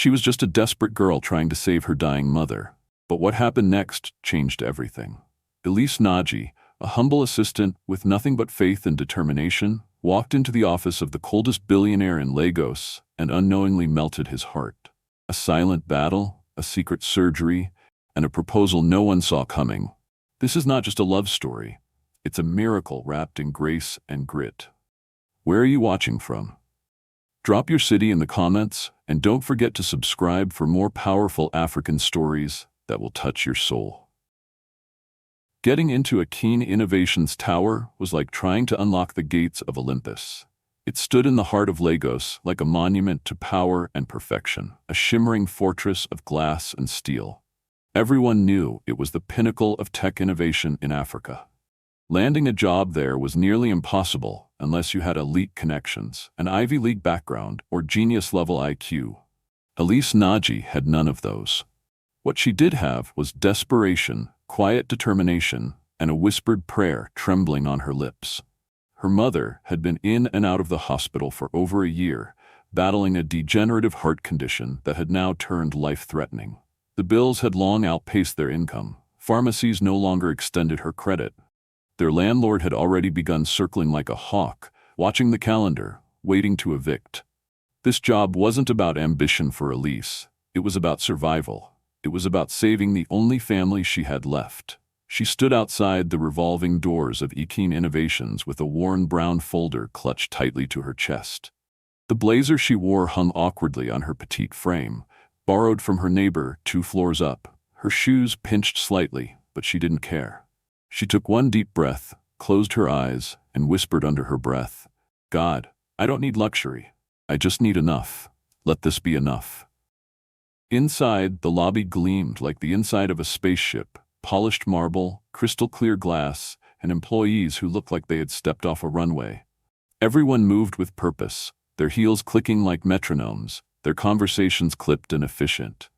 She was just a desperate girl trying to save her dying mother. But what happened next changed everything. Elise Naji, a humble assistant with nothing but faith and determination, walked into the office of the coldest billionaire in Lagos and unknowingly melted his heart. A silent battle, a secret surgery, and a proposal no one saw coming. This is not just a love story. It's a miracle wrapped in grace and grit. Where are you watching from? Drop your city in the comments, and don't forget to subscribe for more powerful African stories that will touch your soul. Getting into Xenith Innovations Tower was like trying to unlock the gates of Olympus. It stood in the heart of Lagos like a monument to power and perfection, a shimmering fortress of glass and steel. Everyone knew it was the pinnacle of tech innovation in Africa. Landing a job there was nearly impossible unless you had elite connections, an Ivy League background, or genius-level IQ. Elise Naji had none of those. What she did have was desperation, quiet determination, and a whispered prayer trembling on her lips. Her mother had been in and out of the hospital for over a year, battling a degenerative heart condition that had now turned life-threatening. The bills had long outpaced their income. Pharmacies no longer extended her credit. Their landlord had already begun circling like a hawk, watching the calendar, waiting to evict. This job wasn't about ambition for Elise. It was about survival. It was about saving the only family she had left. She stood outside the revolving doors of Xenith Innovations with a worn brown folder clutched tightly to her chest. The blazer she wore hung awkwardly on her petite frame, borrowed from her neighbor 2 floors up. Her shoes pinched slightly, but she didn't care. She took one deep breath, closed her eyes, and whispered under her breath, "God, I don't need luxury. I just need enough. Let this be enough." Inside, the lobby gleamed like the inside of a spaceship, polished marble, crystal-clear glass, and employees who looked like they had stepped off a runway. Everyone moved with purpose, their heels clicking like metronomes, their conversations clipped and efficient.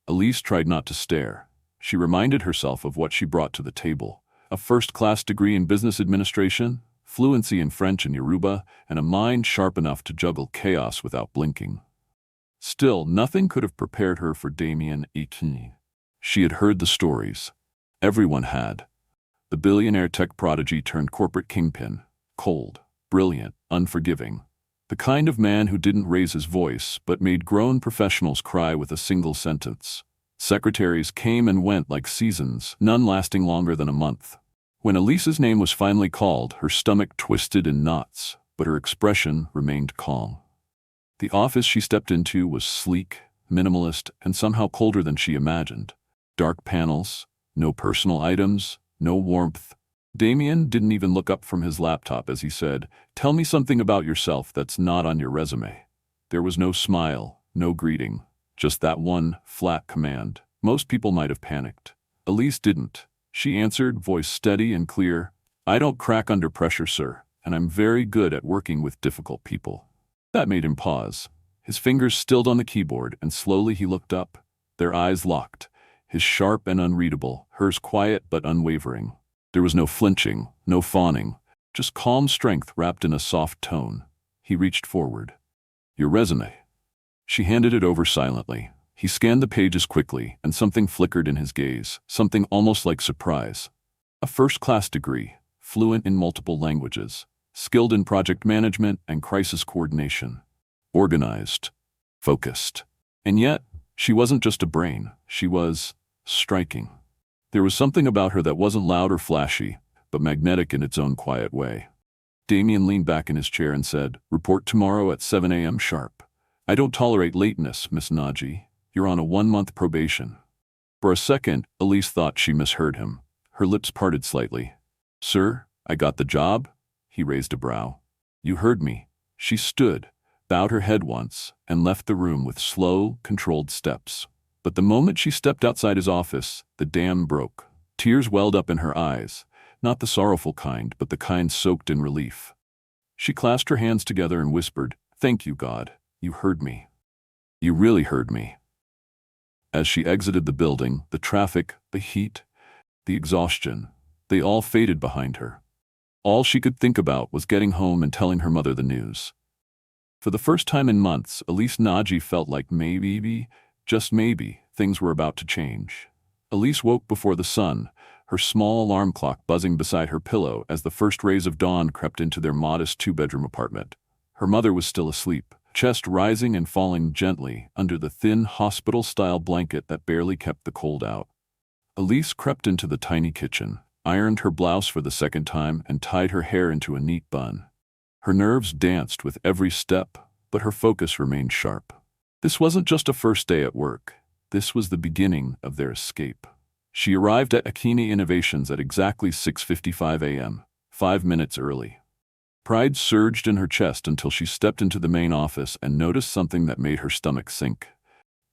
Elise tried not to stare. She reminded herself of what she brought to the table: a first-class degree in business administration, fluency in French and Yoruba, and a mind sharp enough to juggle chaos without blinking. Still, nothing could have prepared her for Damien Xenith. She had heard the stories. Everyone had. The billionaire tech prodigy turned corporate kingpin, cold, brilliant, unforgiving. The kind of man who didn't raise his voice but made grown professionals cry with a single sentence. Secretaries came and went like seasons, none lasting longer than a month. When Elise's name was finally called, her stomach twisted in knots, but her expression remained calm. The office she stepped into was sleek, minimalist, and somehow colder than she imagined. Dark panels, no personal items, no warmth. Damien didn't even look up from his laptop as he said, "Tell me something about yourself that's not on your resume." There was no smile, no greeting, just that one flat command. Most people might have panicked. Elise didn't. She answered, voice steady and clear, "I don't crack under pressure, sir, and I'm very good at working with difficult people." That made him pause. His fingers stilled on the keyboard, and slowly he looked up. Their eyes locked, his sharp and unreadable, hers quiet but unwavering. There was no flinching, no fawning, just calm strength wrapped in a soft tone. He reached forward. "Your resume." She handed it over silently. He scanned the pages quickly, and something flickered in his gaze, something almost like surprise. A first-class degree, fluent in multiple languages, skilled in project management and crisis coordination, organized, focused. And yet, she wasn't just a brain, she was striking. There was something about her that wasn't loud or flashy, but magnetic in its own quiet way. Damien leaned back in his chair and said, "Report tomorrow at 7 a.m. sharp. I don't tolerate lateness, Miss Naji. You're on a 1-month probation." For a second, Elise thought she misheard him. Her lips parted slightly. "Sir, I got the job?" He raised a brow. "You heard me." She stood, bowed her head once, and left the room with slow, controlled steps. But the moment she stepped outside his office, the dam broke. Tears welled up in her eyes, not the sorrowful kind, but the kind soaked in relief. She clasped her hands together and whispered, "Thank you, God. You heard me. You really heard me." As she exited the building, the traffic, the heat, the exhaustion, they all faded behind her. All she could think about was getting home and telling her mother the news. For the first time in months, Elise Naji felt like maybe, just maybe, things were about to change. Elise woke before the sun, her small alarm clock buzzing beside her pillow as the first rays of dawn crept into their modest two-bedroom apartment. Her mother was still asleep, chest rising and falling gently under the thin hospital-style blanket that barely kept the cold out. Elise crept into the tiny kitchen, ironed her blouse for the second time, and tied her hair into a neat bun. Her nerves danced with every step, but her focus remained sharp. This wasn't just a first day at work. This was the beginning of their escape. She arrived at Xenith Innovations at exactly 6:55 a.m., 5 minutes early. Pride surged in her chest until she stepped into the main office and noticed something that made her stomach sink.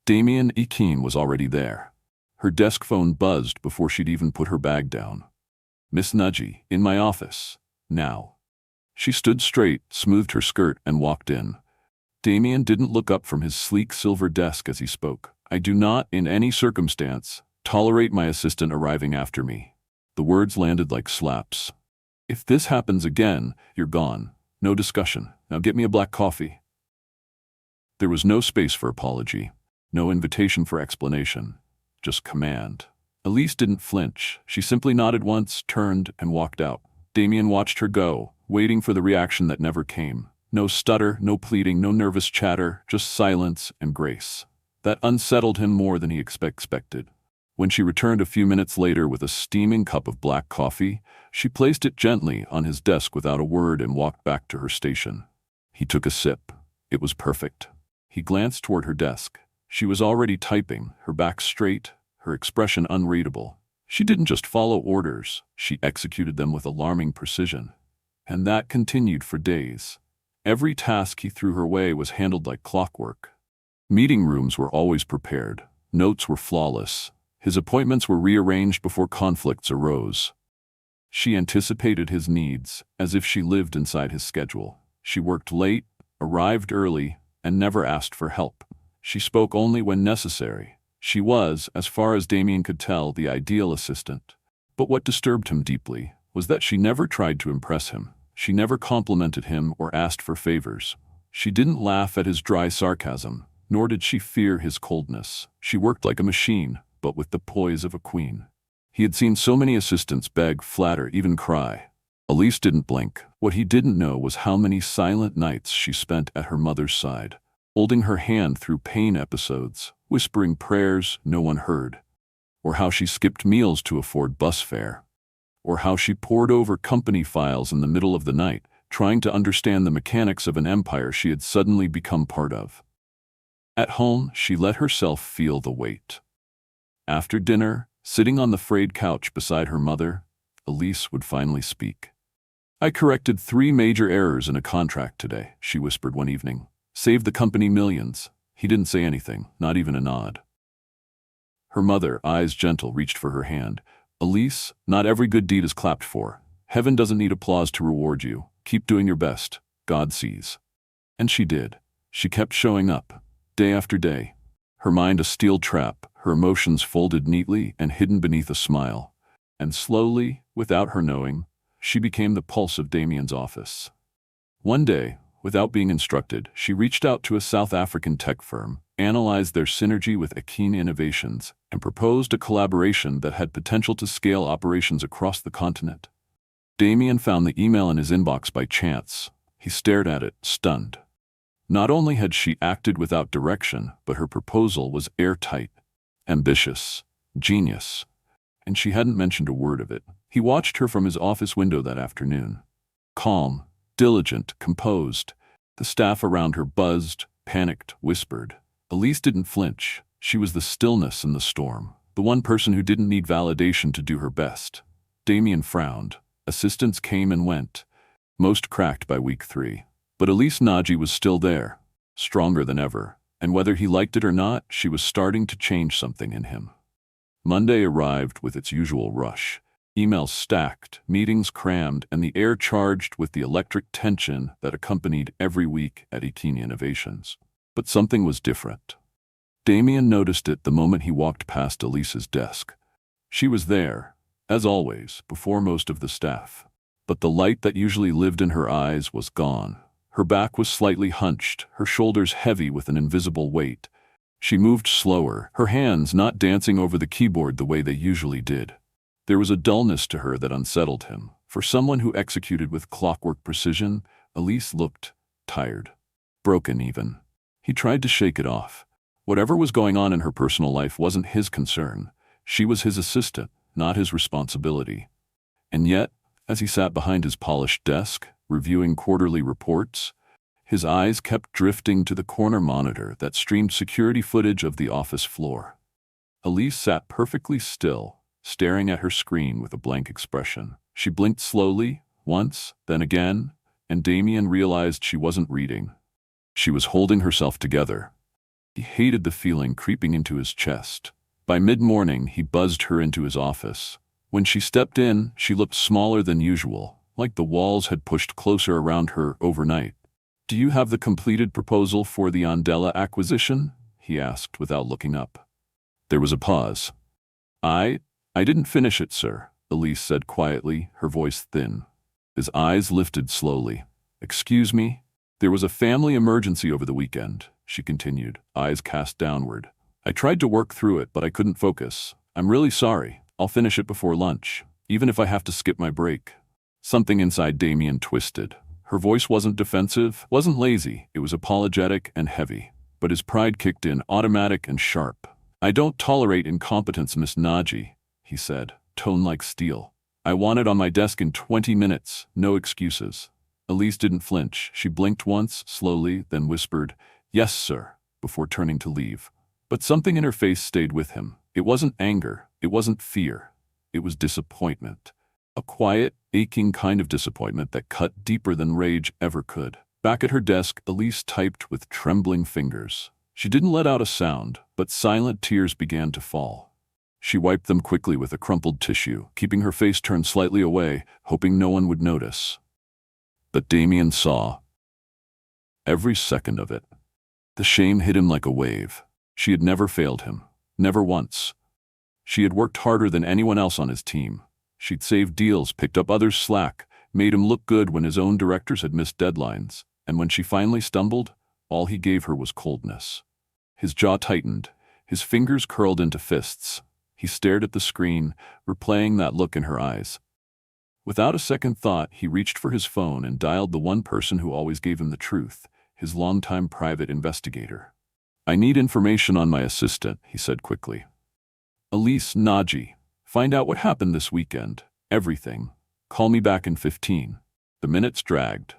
Damien Ekin was already there. Her desk phone buzzed before she'd even put her bag down. "Miss Naji, in my office. Now." She stood straight, smoothed her skirt, and walked in. Damien didn't look up from his sleek silver desk as he spoke. "I do not, in any circumstance, tolerate my assistant arriving after me." The words landed like slaps. "If this happens again, you're gone. No discussion. Now get me a black coffee." There was no space for apology, no invitation for explanation, just command. Elise didn't flinch. She simply nodded once, turned, and walked out. Damien watched her go, waiting for the reaction that never came. No stutter, no pleading, no nervous chatter, just silence and grace. That unsettled him more than he expected. When she returned a few minutes later with a steaming cup of black coffee, she placed it gently on his desk without a word and walked back to her station. He took a sip. It was perfect. He glanced toward her desk. She was already typing, her back straight, her expression unreadable. She didn't just follow orders, she executed them with alarming precision. And that continued for days. Every task he threw her way was handled like clockwork. Meeting rooms were always prepared. Notes were flawless. His appointments were rearranged before conflicts arose. She anticipated his needs, as if she lived inside his schedule. She worked late, arrived early, and never asked for help. She spoke only when necessary. She was, as far as Damien could tell, the ideal assistant. But what disturbed him deeply was that she never tried to impress him. She never complimented him or asked for favors. She didn't laugh at his dry sarcasm, nor did she fear his coldness. She worked like a machine, but with the poise of a queen. He had seen so many assistants beg, flatter, even cry. Elise didn't blink. What he didn't know was how many silent nights she spent at her mother's side, holding her hand through pain episodes, whispering prayers no one heard, or how she skipped meals to afford bus fare, or how she pored over company files in the middle of the night, trying to understand the mechanics of an empire she had suddenly become part of. At home, she let herself feel the weight. After dinner, sitting on the frayed couch beside her mother, Elise would finally speak. "I corrected 3 major errors in a contract today," she whispered one evening. "Saved the company millions." He didn't say anything, not even a nod. Her mother, eyes gentle, reached for her hand. "Elise, not every good deed is clapped for. Heaven doesn't need applause to reward you. Keep doing your best. God sees." And she did. She kept showing up, day after day. Her mind a steel trap, her emotions folded neatly and hidden beneath a smile. And slowly, without her knowing, she became the pulse of Damien's office. One day, without being instructed, she reached out to a South African tech firm, analyzed their synergy with Xenith Innovations, and proposed a collaboration that had potential to scale operations across the continent. Damien found the email in his inbox by chance. He stared at it, stunned. Not only had she acted without direction, but her proposal was airtight, ambitious, genius, and she hadn't mentioned a word of it. He watched her from his office window that afternoon. Calm, diligent, composed. The staff around her buzzed, panicked, whispered. Elise didn't flinch. She was the stillness in the storm, the one person who didn't need validation to do her best. Damien frowned. Assistants came and went, most cracked by week 3. But Elise Naji was still there, stronger than ever, and whether he liked it or not, she was starting to change something in him. Monday arrived with its usual rush. Emails stacked, meetings crammed, and the air charged with the electric tension that accompanied every week at Xenith Innovations. But something was different. Damien noticed it the moment he walked past Elise's desk. She was there, as always, before most of the staff. But the light that usually lived in her eyes was gone. Her back was slightly hunched, her shoulders heavy with an invisible weight. She moved slower, her hands not dancing over the keyboard the way they usually did. There was a dullness to her that unsettled him. For someone who executed with clockwork precision, Elise looked tired. Broken even. He tried to shake it off. Whatever was going on in her personal life wasn't his concern. She was his assistant, not his responsibility. And yet, as he sat behind his polished desk, reviewing quarterly reports, his eyes kept drifting to the corner monitor that streamed security footage of the office floor. Elise sat perfectly still, staring at her screen with a blank expression. She blinked slowly, once, then again, and Damien realized she wasn't reading. She was holding herself together. He hated the feeling creeping into his chest. By mid-morning, he buzzed her into his office. When she stepped in, she looked smaller than usual, like the walls had pushed closer around her overnight. "Do you have the completed proposal for the Andela acquisition?" he asked without looking up. There was a pause. I didn't finish it, sir," Elise said quietly, her voice thin. His eyes lifted slowly. "Excuse me?" "There was a family emergency over the weekend," she continued, eyes cast downward. "I tried to work through it, but I couldn't focus. I'm really sorry. I'll finish it before lunch, even if I have to skip my break." Something inside Damien twisted. Her voice wasn't defensive, wasn't lazy, it was apologetic and heavy. But his pride kicked in, automatic and sharp. "I don't tolerate incompetence, Miss Naji," he said, tone like steel. "I want it on my desk in 20 minutes, no excuses." Elise didn't flinch. She blinked once, slowly, then whispered, "Yes, sir," before turning to leave. But something in her face stayed with him. It wasn't anger, it wasn't fear. It was disappointment. A quiet, aching kind of disappointment that cut deeper than rage ever could. Back at her desk, Elise typed with trembling fingers. She didn't let out a sound, but silent tears began to fall. She wiped them quickly with a crumpled tissue, keeping her face turned slightly away, hoping no one would notice. But Damien saw. Every second of it. The shame hit him like a wave. She had never failed him. Never once. She had worked harder than anyone else on his team. She'd saved deals, picked up others' slack, made him look good when his own directors had missed deadlines. And when she finally stumbled, all he gave her was coldness. His jaw tightened, his fingers curled into fists. He stared at the screen, replaying that look in her eyes. Without a second thought, he reached for his phone and dialed the one person who always gave him the truth, his longtime private investigator. "I need information on my assistant," he said quickly. "Elise Naji. Find out what happened this weekend. Everything. Call me back in 15. The minutes dragged.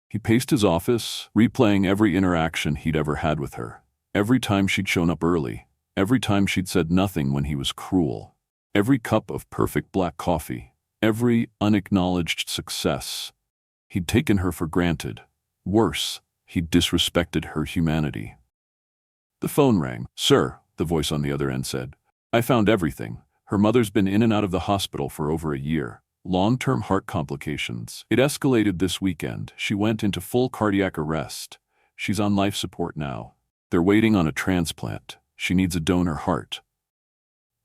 He paced his office, replaying every interaction he'd ever had with her. Every time she'd shown up early. Every time she'd said nothing when he was cruel. Every cup of perfect black coffee. Every unacknowledged success. He'd taken her for granted. Worse, he'd disrespected her humanity. The phone rang. "Sir," the voice on the other end said. "I found everything. Her mother's been in and out of the hospital for over a year. Long-term heart complications. It escalated this weekend. She went into full cardiac arrest. She's on life support now. They're waiting on a transplant. She needs a donor heart."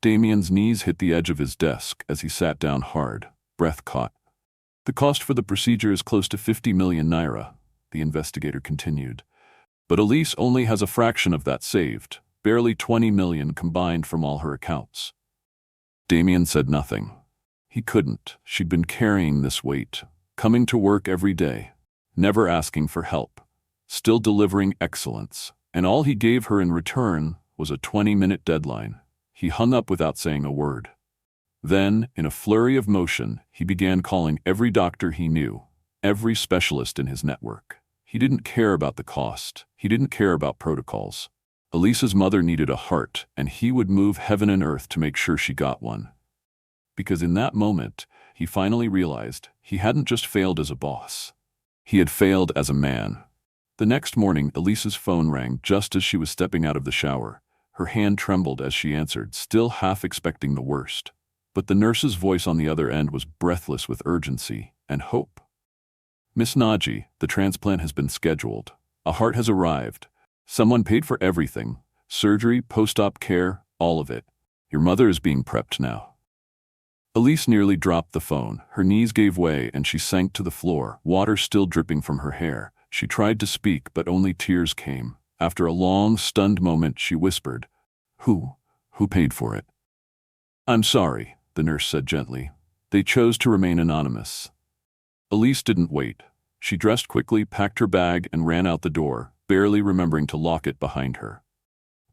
Damien's knees hit the edge of his desk as he sat down hard, breath caught. "The cost for the procedure is close to 50 million naira, the investigator continued. "But Elise only has a fraction of that saved, barely 20 million combined from all her accounts." Damien said nothing. He couldn't. She'd been carrying this weight, coming to work every day, never asking for help, still delivering excellence, and all he gave her in return was a 20-minute deadline. He hung up without saying a word. Then, in a flurry of motion, he began calling every doctor he knew, every specialist in his network. He didn't care about the cost. He didn't care about protocols. Elisa's mother needed a heart, and he would move heaven and earth to make sure she got one. Because in that moment, he finally realized he hadn't just failed as a boss. He had failed as a man. The next morning, Elisa's phone rang just as she was stepping out of the shower. Her hand trembled as she answered, still half expecting the worst. But the nurse's voice on the other end was breathless with urgency and hope. "Miss Naji, the transplant has been scheduled. A heart has arrived. Someone paid for everything. Surgery, post-op care, all of it. Your mother is being prepped now." Elise nearly dropped the phone. Her knees gave way and she sank to the floor, water still dripping from her hair. She tried to speak, but only tears came. After a long, stunned moment, she whispered, Who paid for it? I'm sorry, the nurse said gently. They chose to remain anonymous. Elise didn't wait. She dressed quickly, packed her bag, and ran out the door, barely remembering to lock it behind her.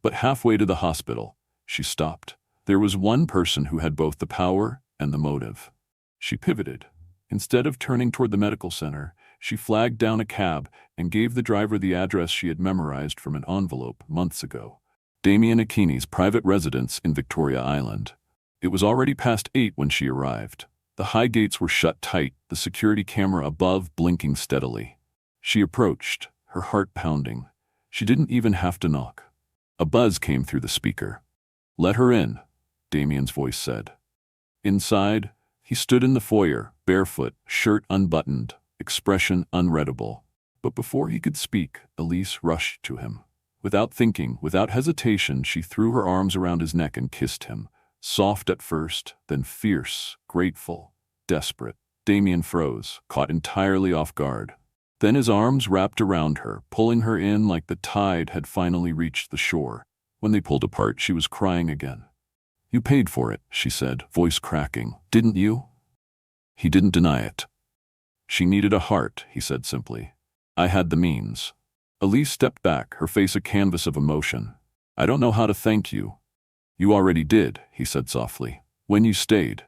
But halfway to the hospital, she stopped. There was one person who had both the power and the motive. She pivoted. Instead of turning toward the medical center, she flagged down a cab and gave the driver the address she had memorized from an envelope months ago. Damien Akini's private residence in Victoria Island. It was already past 8 when she arrived. The high gates were shut tight, the security camera above blinking steadily. She approached, her heart pounding. She didn't even have to knock. A buzz came through the speaker. Let her in, Damien's voice said. Inside, he stood in the foyer, barefoot, shirt unbuttoned, expression unreadable. But before he could speak, Elise rushed to him. Without thinking, without hesitation, she threw her arms around his neck and kissed him. Soft at first, then fierce, grateful, desperate. Damien froze, caught entirely off guard. Then his arms wrapped around her, pulling her in like the tide had finally reached the shore. When they pulled apart, she was crying again. You paid for it, she said, voice cracking. Didn't you? He didn't deny it. She needed a heart, he said simply. I had the means. Elise stepped back, her face a canvas of emotion. I don't know how to thank you. You already did, he said softly, when you stayed.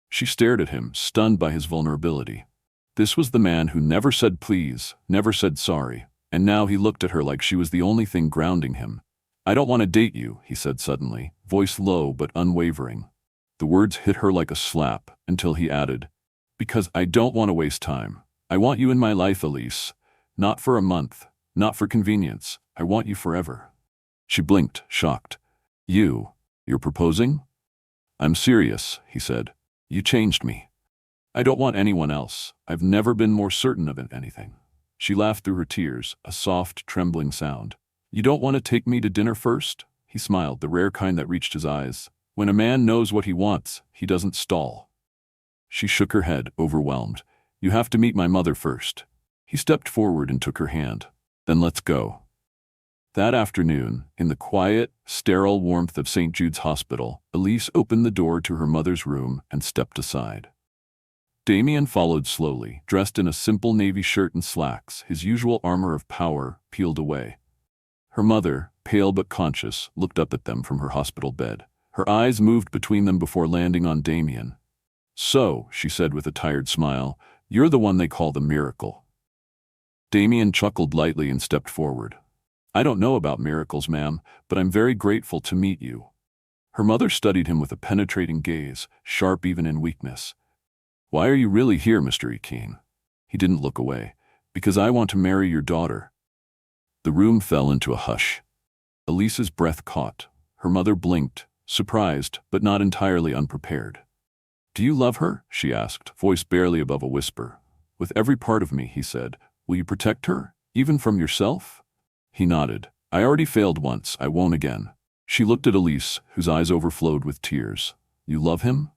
She stared at him, stunned by his vulnerability. This was the man who never said please, never said sorry, and now he looked at her like she was the only thing grounding him. I don't want to date you, he said suddenly, voice low but unwavering. The words hit her like a slap, until he added, Because I don't want to waste time. I want you in my life, Elise. Not for a month, not for convenience. I want you forever. She blinked, shocked. You're proposing? I'm serious, he said. You changed me. I don't want anyone else. I've never been more certain of anything. She laughed through her tears, a soft, trembling sound. You don't want to take me to dinner first? He smiled, the rare kind that reached his eyes. When a man knows what he wants, he doesn't stall. She shook her head, overwhelmed. You have to meet my mother first. He stepped forward and took her hand. Then let's go. That afternoon, in the quiet, sterile warmth of St. Jude's Hospital, Elise opened the door to her mother's room and stepped aside. Damien followed slowly, dressed in a simple navy shirt and slacks, his usual armor of power peeled away. Her mother, pale but conscious, looked up at them from her hospital bed. Her eyes moved between them before landing on Damien. So, she said with a tired smile, you're the one they call the miracle. Damien chuckled lightly and stepped forward. I don't know about miracles, ma'am, but I'm very grateful to meet you. Her mother studied him with a penetrating gaze, sharp even in weakness. Why are you really here, Mr. Akini? He didn't look away. Because I want to marry your daughter. The room fell into a hush. Elise's breath caught. Her mother blinked, surprised, but not entirely unprepared. Do you love her? She asked, voice barely above a whisper. With every part of me, he said. Will you protect her, even from yourself? He nodded. I already failed once, I won't again. She looked at Elise, whose eyes overflowed with tears. You love him?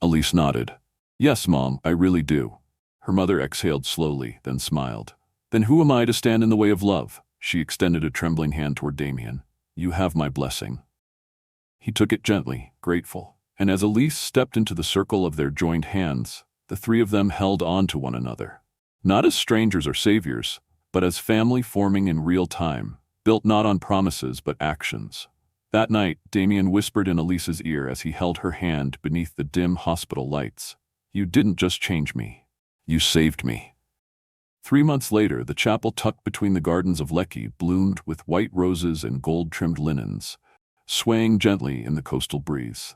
Elise nodded. Yes, Mom, I really do. Her mother exhaled slowly, then smiled. Then who am I to stand in the way of love? She extended a trembling hand toward Damien. You have my blessing. He took it gently, grateful. And as Elise stepped into the circle of their joined hands, the three of them held on to one another. Not as strangers or saviors, but as family forming in real time, built not on promises but actions. That night, Damien whispered in Elise's ear as he held her hand beneath the dim hospital lights. You didn't just change me. You saved me. 3 months later, the chapel tucked between the gardens of Lekki bloomed with white roses and gold-trimmed linens, swaying gently in the coastal breeze.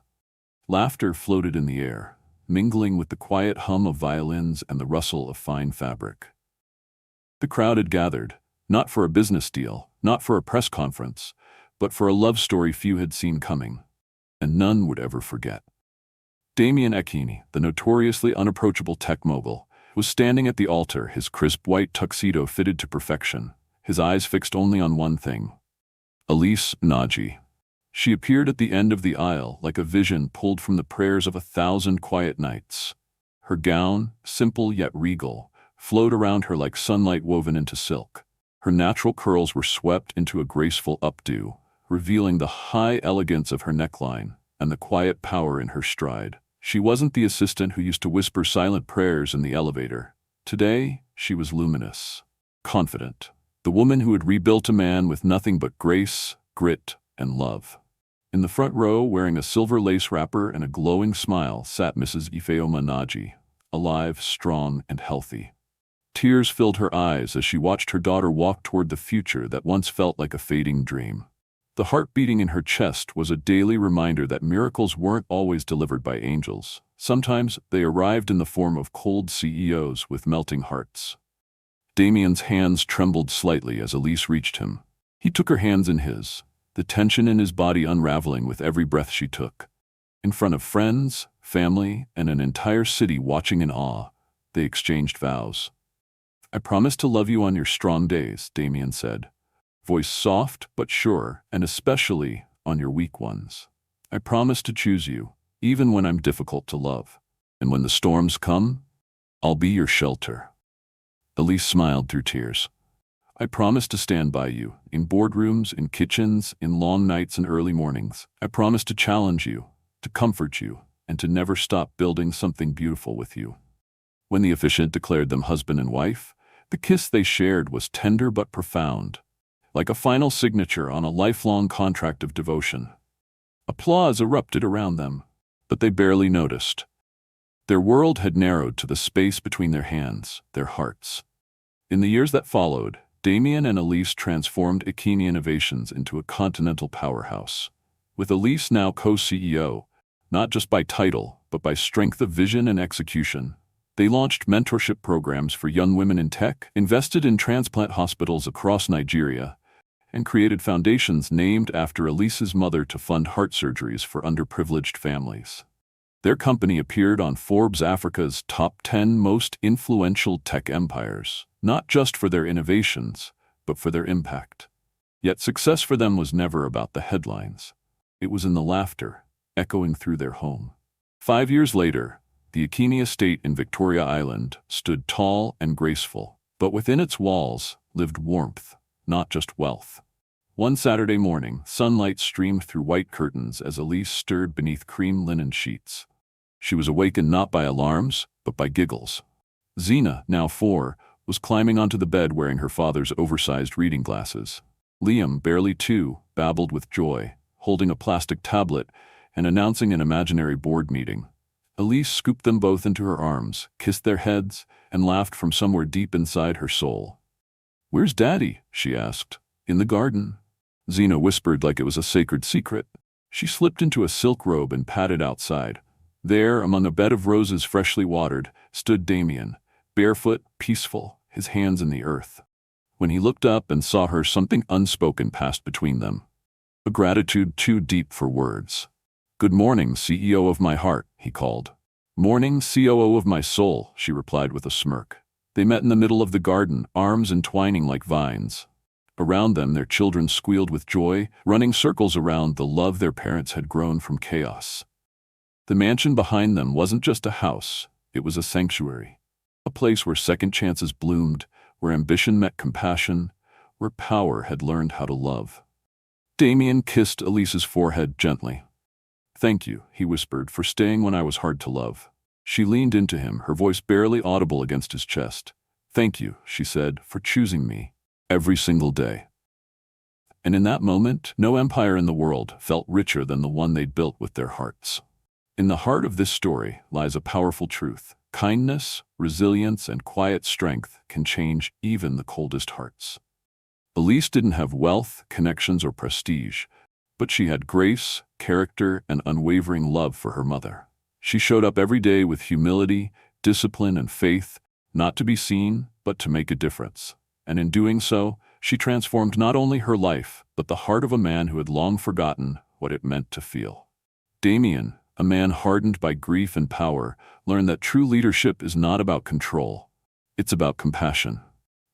Laughter floated in the air, mingling with the quiet hum of violins and the rustle of fine fabric. The crowd had gathered, not for a business deal, not for a press conference, but for a love story few had seen coming, and none would ever forget. Damien Akini, the notoriously unapproachable tech mogul, was standing at the altar, his crisp white tuxedo fitted to perfection, his eyes fixed only on one thing. Elise Naji. She appeared at the end of the aisle like a vision pulled from the prayers of 1,000 quiet nights. Her gown, simple yet regal, flowed around her like sunlight woven into silk. Her natural curls were swept into a graceful updo, revealing the high elegance of her neckline and the quiet power in her stride. She wasn't the assistant who used to whisper silent prayers in the elevator. Today, she was luminous, confident, the woman who had rebuilt a man with nothing but grace, grit, and love. In the front row, wearing a silver lace wrapper and a glowing smile, sat Mrs. Ifeoma Naji, alive, strong, and healthy. Tears filled her eyes as she watched her daughter walk toward the future that once felt like a fading dream. The heart beating in her chest was a daily reminder that miracles weren't always delivered by angels. Sometimes they arrived in the form of cold CEOs with melting hearts. Damien's hands trembled slightly as Elise reached him. He took her hands in his, the tension in his body unraveling with every breath she took. In front of friends, family, and an entire city watching in awe, they exchanged vows. "I promise to love you on your strong days," Damien said, voice soft but sure, "and especially on your weak ones. I promise to choose you, even when I'm difficult to love. And when the storms come, I'll be your shelter." Elise smiled through tears. "I promise to stand by you, in boardrooms, in kitchens, in long nights and early mornings. I promise to challenge you, to comfort you, and to never stop building something beautiful with you." When the officiant declared them husband and wife, the kiss they shared was tender but profound, like a final signature on a lifelong contract of devotion. Applause erupted around them, but they barely noticed. Their world had narrowed to the space between their hands, their hearts. In the years that followed, Damien and Elise transformed Ikini Innovations into a continental powerhouse. With Elise now co-CEO, not just by title, but by strength of vision and execution, they launched mentorship programs for young women in tech, invested in transplant hospitals across Nigeria, and created foundations named after Elise's mother to fund heart surgeries for underprivileged families. Their company appeared on Forbes Africa's top 10 most influential tech empires, not just for their innovations, but for their impact. Yet success for them was never about the headlines. It was in the laughter, echoing through their home. 5 years later, the Ikini estate in Victoria Island stood tall and graceful, but within its walls lived warmth, not just wealth. One Saturday morning, sunlight streamed through white curtains as Elise stirred beneath cream linen sheets. She was awakened not by alarms, but by giggles. Xena, now 4, was climbing onto the bed wearing her father's oversized reading glasses. Liam, barely 2, babbled with joy, holding a plastic tablet and announcing an imaginary board meeting. Elise scooped them both into her arms, kissed their heads, and laughed from somewhere deep inside her soul. "Where's Daddy?" she asked. "In the garden." Xena whispered like it was a sacred secret. She slipped into a silk robe and padded outside. There, among a bed of roses freshly watered, stood Damien, barefoot, peaceful, his hands in the earth. When he looked up and saw her, something unspoken passed between them. A gratitude too deep for words. "Good morning, CEO of my heart," he called. "Morning, COO of my soul," she replied with a smirk. They met in the middle of the garden, arms entwining like vines. Around them, their children squealed with joy, running circles around the love their parents had grown from chaos. The mansion behind them wasn't just a house, it was a sanctuary. A place where second chances bloomed, where ambition met compassion, where power had learned how to love. Damien kissed Elise's forehead gently. "Thank you," he whispered, "for staying when I was hard to love." She leaned into him, her voice barely audible against his chest. "Thank you," she said, "for choosing me. Every single day." And in that moment, no empire in the world felt richer than the one they'd built with their hearts. In the heart of this story lies a powerful truth. Kindness, resilience, and quiet strength can change even the coldest hearts. Elise didn't have wealth, connections, or prestige, but she had grace, character, and unwavering love for her mother. She showed up every day with humility, discipline, and faith, not to be seen, but to make a difference. And in doing so, she transformed not only her life, but the heart of a man who had long forgotten what it meant to feel. Damien, a man hardened by grief and power, learned that true leadership is not about control. It's about compassion.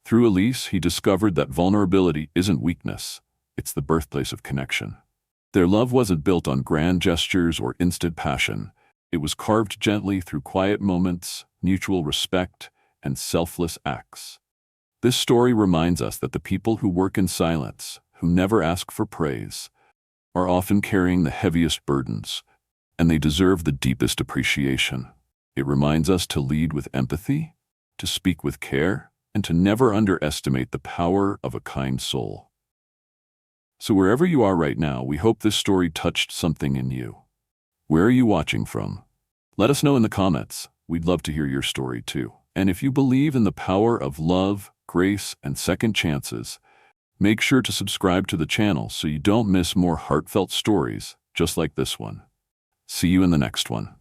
Through Elise, he discovered that vulnerability isn't weakness. It's the birthplace of connection. Their love wasn't built on grand gestures or instant passion. It was carved gently through quiet moments, mutual respect, and selfless acts. This story reminds us that the people who work in silence, who never ask for praise, are often carrying the heaviest burdens, and they deserve the deepest appreciation. It reminds us to lead with empathy, to speak with care, and to never underestimate the power of a kind soul. So wherever you are right now, we hope this story touched something in you. Where are you watching from? Let us know in the comments. We'd love to hear your story too. And if you believe in the power of love, grace, and second chances, make sure to subscribe to the channel so you don't miss more heartfelt stories just like this one. See you in the next one.